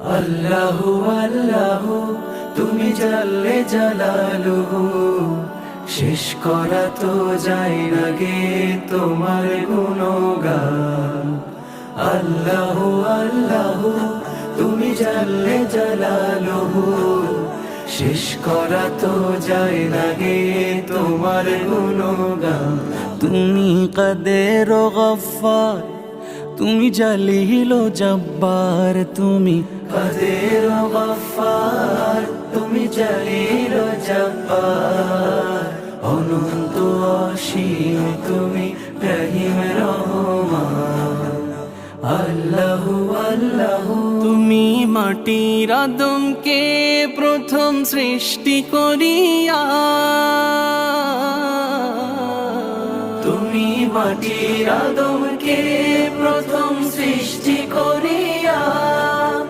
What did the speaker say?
আল্লাহু আল্লাহু তুমি জাল্লে জালালুহু, শেষ করা তো যায় না গে তোমার গুণগান। আল্লাহু আল্লাহু তুমি জাল্লে জালালুহু, শেষ করা তো যায় না গে তোমার গুণগান। তুমি কাদের ও গফফার, তুমি জালিল ও জব্বার, তুমি কাদের ও গফফার, তুমি জালিল ও জব্বার। অনন্ত অসীম তুমি রহিম রহমান। আল্লাহু আল্লাহু তুমি মাটির আদমকে প্রথম সৃষ্টি করিয়া, তুমি মাটির আদমকে প্রথম সৃষ্টি করিয়া